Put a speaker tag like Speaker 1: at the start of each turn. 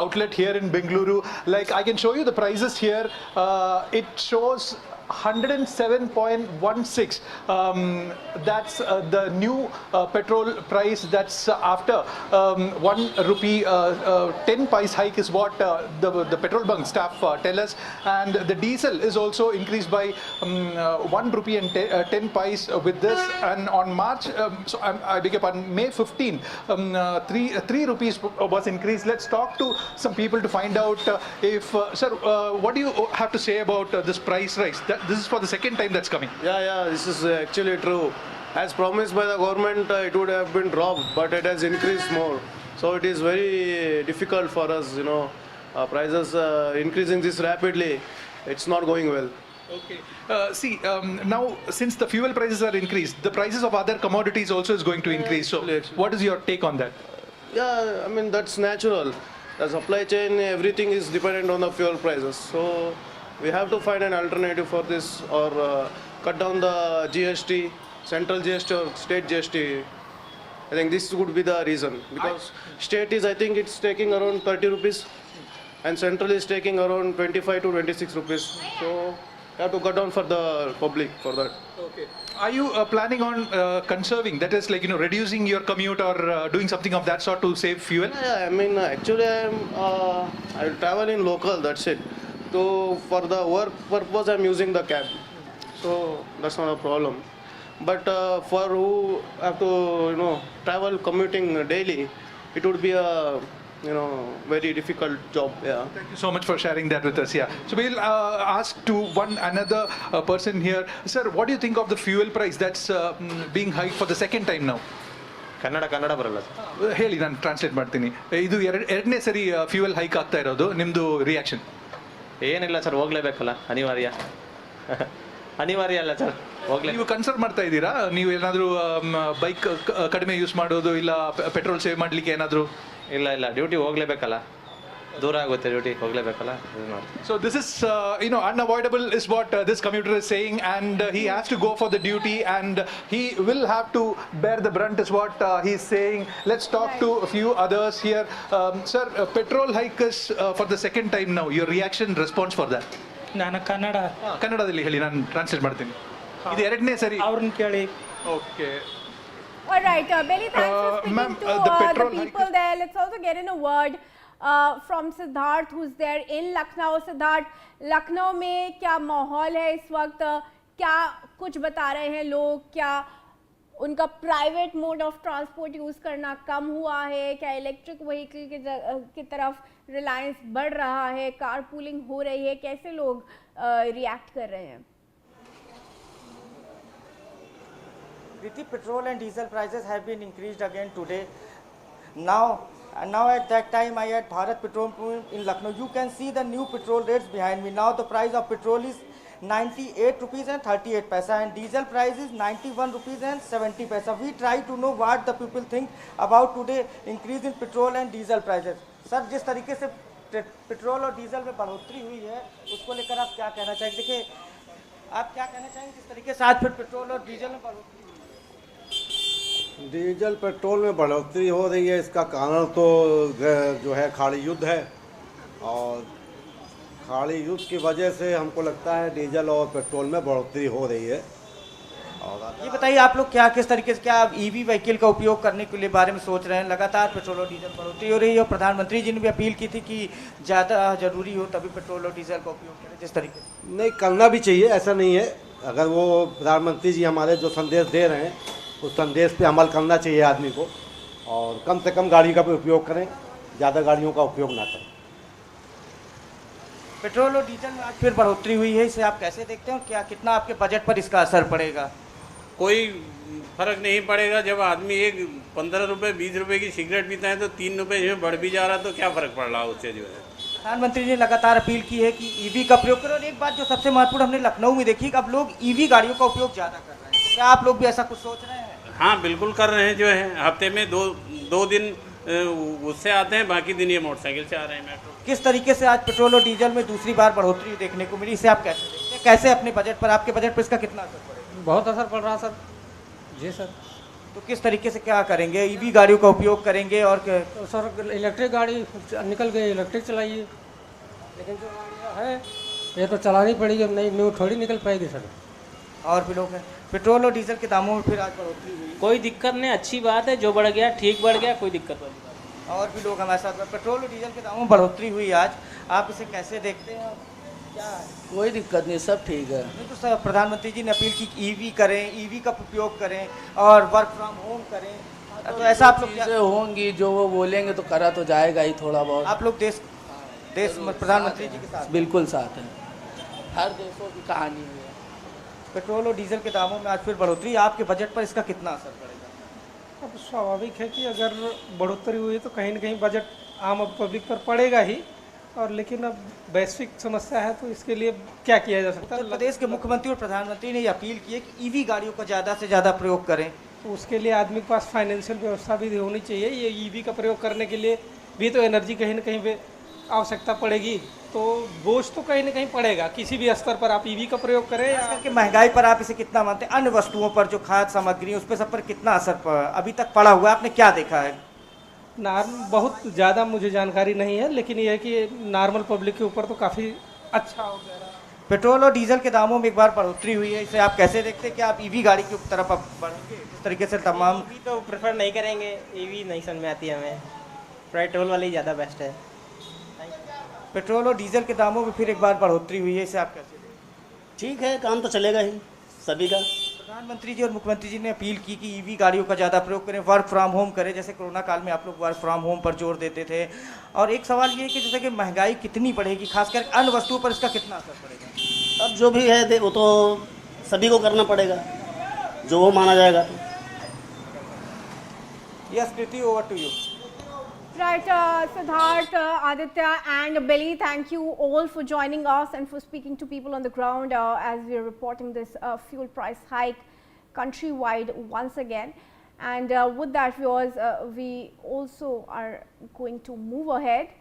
Speaker 1: outlet here in Bengaluru. Like I can show you the prices here. It shows 107.16. That's the new petrol price. That's after 1 rupee 10 paise hike is what the petrol bunk staff tell us, and the diesel is also increased by 1 rupee and 10 paise with this. And on March, I beg your pardon, May 15, 3 rupees was increased. Let's talk to some people to find out if sir, what do you have to say about this price rise? This is for the second time that's coming.
Speaker 2: Yeah, this is actually true. As promised by the government, it would have been dropped, but it has increased more. So it is very difficult for us, prices increasing this rapidly. It's not going well.
Speaker 1: Okay. Now since the fuel prices are increased, the prices of other commodities also is going to increase. So what is your take on that?
Speaker 2: Yeah, I mean, that's natural. The supply chain, everything is dependent on the fuel prices. So we have to find an alternative for this, or cut down the GST, central GST or state GST. I think this would be the reason, because state is, I think it's taking around 30 rupees and central is taking around 25 to 26 rupees. So you have to cut down for the public for that.
Speaker 1: Okay. Are you planning on conserving? That is like, reducing your commute or doing something of that sort to save fuel?
Speaker 2: Yeah, I mean, actually I travel in local, that's it. So for the work purpose, I'm using the cab. So that's not a problem. But for who have to, travel commuting daily, it would be a, very difficult job. Yeah.
Speaker 1: Thank you so much for sharing that with us. Yeah. So we'll ask to one another person here. Sir, what do you think of the fuel price that's being hiked for the second time now?
Speaker 3: Kannada ಬರಲ್ಲ sir.
Speaker 1: ಹೇಳಿ, ನಾನು translate ಮಾಡ್ತೀನಿ. ಇದು ಎರಡನೇ ಸರಿ fuel hike ಆಗ್ತಾ ಇರೋದು. ನಿಮ್ಮದು ರಿಯಾಕ್ಷನ್?
Speaker 3: ಏನಿಲ್ಲ ಸರ್, ಹೋಗ್ಲೇಬೇಕಲ್ಲ, ಅನಿವಾರ್ಯ ಅಲ್ಲ ಸರ್, ಹೋಗ್ಲೇ.
Speaker 1: ನೀವು ಕನ್ಸರ್ನ್ ಮಾಡ್ತಾ ಇದ್ದೀರಾ? ನೀವು ಏನಾದರೂ ಬೈಕ್ ಕಡಿಮೆ ಯೂಸ್ ಮಾಡೋದು, ಇಲ್ಲ ಪೆಟ್ರೋಲ್ ಸೇವ್ ಮಾಡಲಿಕ್ಕೆ ಏನಾದರೂ?
Speaker 3: ಇಲ್ಲ, ಡ್ಯೂಟಿ ಹೋಗ್ಲೇಬೇಕಲ್ಲ, ದೂರ ಆಗುತ್ತೆ, duty ಹೋಗ್ಲೇಬೇಕಲ್ಲ.
Speaker 1: So this is unavoidable is what this commuter is saying, and he has to go for the duty and he will have to bear the brunt is what he is saying. Let's talk to a few others here. Sir, petrol hike is for the second time now. Your reaction, response for that?
Speaker 4: ನಾನು
Speaker 1: ಕನ್ನಡದಲ್ಲಿ ಹೇಳಿ, ನಾನು translate ಮಾಡ್ತೀನಿ. ಇದು ಎರಡನೇ ಸರಿ.
Speaker 4: ಅವ್ರನ್ನ ಕೇಳಿ.
Speaker 1: Okay.
Speaker 5: All right, Belly, thanks for speaking to the people there. Let's also get in a word from Siddharth, who's there in Lucknow. Siddharth, Lucknow में क्या माहौल है इस वक्त? क्या कुछ बता रहे हैं लोग? क्या उनका private mode of transport use करना कम हुआ है? क्या इलेक्ट्रिक व्हीकल की तरफ रिलायंस बढ़ रहा है? कार पूलिंग हो रही है? कैसे लोग रिएक्ट कर रहे हैं?
Speaker 6: Priti, petrol and diesel prices have been increased again today. Now at that time I had Bharat Petroleum in Lucknow. You can see the new petrol rates behind me. Now the price of petrol is 98 rupees and 38 paisa, and diesel price is 91 rupees and 70 paisa. We try to know what the people think about today increase in petrol and diesel prices. Sir, जिस तरीके से petrol और diesel में बढ़ोतरी हुई है, उसको लेकर आप क्या कहना चाहेंगे? देखिए, आप क्या कहना चाहेंगे जिस तरीके से आज फिर पेट्रोल और डीजल में बढ़ोतरी?
Speaker 7: डीजल पेट्रोल में बढ़ोतरी हो रही है, इसका कारण तो जो है खाड़ी युद्ध है, और खाड़ी युद्ध की वजह से हमको लगता है डीजल और पेट्रोल में बढ़ोतरी हो रही है। और
Speaker 6: ये बताइए, आप लोग किस तरीके से ईवी व्हीकल का उपयोग करने के लिए बारे में सोच रहे हैं? लगातार पेट्रोल और डीजल बढ़ोतरी हो रही है, और प्रधानमंत्री जी ने भी अपील की थी कि ज़्यादा ज़रूरी हो तभी पेट्रोल और डीजल का उपयोग करें, जिस तरीके से।
Speaker 7: नहीं, करना भी चाहिए, ऐसा नहीं है। अगर वो प्रधानमंत्री जी हमारे जो संदेश दे रहे हैं, उस संदेश पे अमल करना चाहिए आदमी को, और कम से कम गाड़ी का उपयोग करें, ज़्यादा गाड़ियों का उपयोग ना करें।
Speaker 6: पेट्रोल और डीजल में आज फिर बढ़ोतरी हुई है, इसे आप कैसे देखते हैं, और कितना आपके बजट पर इसका असर पड़ेगा?
Speaker 8: कोई फर्क नहीं पड़ेगा। जब आदमी 15 रुपये 20 रुपये की सिगरेट पीता है तो 3 रुपये इसमें बढ़ भी जा रहा, तो क्या फ़र्क पड़ रहा उससे जो है।
Speaker 6: प्रधानमंत्री जी ने लगातार अपील की है कि ईवी का प्रयोग करो, और एक बात जो सबसे महत्वपूर्ण हमने लखनऊ में देखी कि अब लोग ईवी गाड़ियों का उपयोग ज़्यादा कर रहे हैं, तो क्या आप लोग भी ऐसा कुछ सोच रहे हैं?
Speaker 8: हाँ, बिल्कुल कर रहे हैं। जो है हफ्ते में दो दिन उससे आते हैं, बाकी दिन ये मोटरसाइकिल से आ रहे हैं, मेट्रो।
Speaker 6: किस तरीके से आज पेट्रोल और डीजल में दूसरी बार बढ़ोतरी देखने को मिली, इसे आप कैसे देखते हैं? कैसे अपने बजट पर, आपके बजट पर इसका कितना असर पड़ेगा?
Speaker 4: बहुत असर पड़ रहा सर। जी सर।
Speaker 6: तो किस तरीके से क्या करेंगे, ईवी गाड़ियों का उपयोग करेंगे और
Speaker 4: तो सर इलेक्ट्रिक गाड़ी निकल गई, इलेक्ट्रिक चलाइए, लेकिन जो गाड़ियाँ है ये तो चलानी पड़ेगी, अब नहीं न्यू थोड़ी निकल पाएगी सर।
Speaker 6: और भी लोग हैं। पेट्रोल और डीजल के दामों में फिर आज बढ़ोतरी हुई
Speaker 9: कोई दिक्कत नहीं, अच्छी बात है, जो बढ़ गया ठीक बढ़ गया, कोई दिक्कत वाली बात नहीं।
Speaker 6: और भी लोग हमारे साथ हैं। पेट्रोल और डीजल के दामों में बढ़ोतरी हुई आज, आप इसे कैसे देखते हैं? क्या है?
Speaker 10: कोई दिक्कत नहीं, सब ठीक है।
Speaker 6: नहीं तो सर, प्रधानमंत्री जी ने अपील की ईवी करें, ईवी का उपयोग करें और वर्क फ्रॉम होम करें, तो ऐसा आप लोग
Speaker 10: चीज़ें होंगी, जो वो बोलेंगे तो करा तो जाएगा ही थोड़ा बहुत।
Speaker 6: आप लोग देश प्रधानमंत्री जी के साथ
Speaker 10: बिल्कुल साथ है, हर देशों की कहानी है।
Speaker 6: पेट्रोल और डीजल के दामों में आज फिर बढ़ोतरी, आपके बजट पर इसका कितना असर पड़ेगा?
Speaker 4: अब स्वाभाविक है कि अगर बढ़ोतरी हुई तो कहीं ना कहीं बजट आम पब्लिक पर पड़ेगा ही, और लेकिन अब वैश्विक समस्या है तो इसके लिए क्या किया जा सकता
Speaker 6: उत्तर
Speaker 4: है?
Speaker 6: प्रदेश के मुख्यमंत्री और प्रधानमंत्री ने ये अपील की है कि ईवी गाड़ियों का ज़्यादा से ज़्यादा प्रयोग करें।
Speaker 4: तो उसके लिए आदमी के पास फाइनेंशियल व्यवस्था भी होनी चाहिए। ये ईवी का प्रयोग करने के लिए भी तो एनर्जी कहीं ना कहीं पे आवश्यकता पड़ेगी, तो बोझ तो कहीं ना कहीं पड़ेगा किसी भी स्तर पर, आप ईवी का प्रयोग करें
Speaker 6: खास
Speaker 4: या
Speaker 6: करके महंगाई पर आप इसे कितना मानते हैं? अन्य वस्तुओं पर जो खाद्य सामग्री है उस पर सब पर कितना असर अभी तक पड़ा हुआ है? आपने क्या देखा है?
Speaker 4: बहुत ज़्यादा मुझे जानकारी नहीं है, लेकिन ये है कि नॉर्मल पब्लिक के ऊपर तो काफ़ी अच्छा हो गया।
Speaker 6: पेट्रोल और डीजल के दामों में एक बार बढ़ोतरी हुई है, इसे आप कैसे देखते हैं कि आप ईवी गाड़ी की तरफ अब बढ़ेंगे? इस तरीके से तमाम
Speaker 9: ईवी तो प्रेफर नहीं करेंगे, ईवी नहीं समझ में आती हमें, पेट्रोल वाली ज़्यादा बेस्ट है।
Speaker 6: पेट्रोल और डीजल के दामों में फिर एक बार बढ़ोतरी हुई है, इसे आप कैसे देखते हैं?
Speaker 10: ठीक है, काम तो चलेगा ही सभी का।
Speaker 6: प्रधानमंत्री जी और मुख्यमंत्री जी ने अपील की कि ईवी गाड़ियों का ज़्यादा प्रयोग करें, वर्क फ्रॉम होम करें, जैसे कोरोना काल में आप लोग वर्क फ्रॉम होम पर जोर देते थे। और एक सवाल ये है कि जैसे कि महंगाई कितनी बढ़ेगी, खासकर अन्य वस्तुओं पर इसका कितना असर पड़ेगा?
Speaker 10: अब जो भी है वो तो सभी को करना पड़ेगा, जो वो माना जाएगा।
Speaker 6: Yes Kriti, over to you.
Speaker 5: Right, Siddharth, Aditya and Billy, thank you all for joining us and for speaking to people on the ground as we are reporting this fuel price hike countrywide once again. And with that, viewers, we also are going to move ahead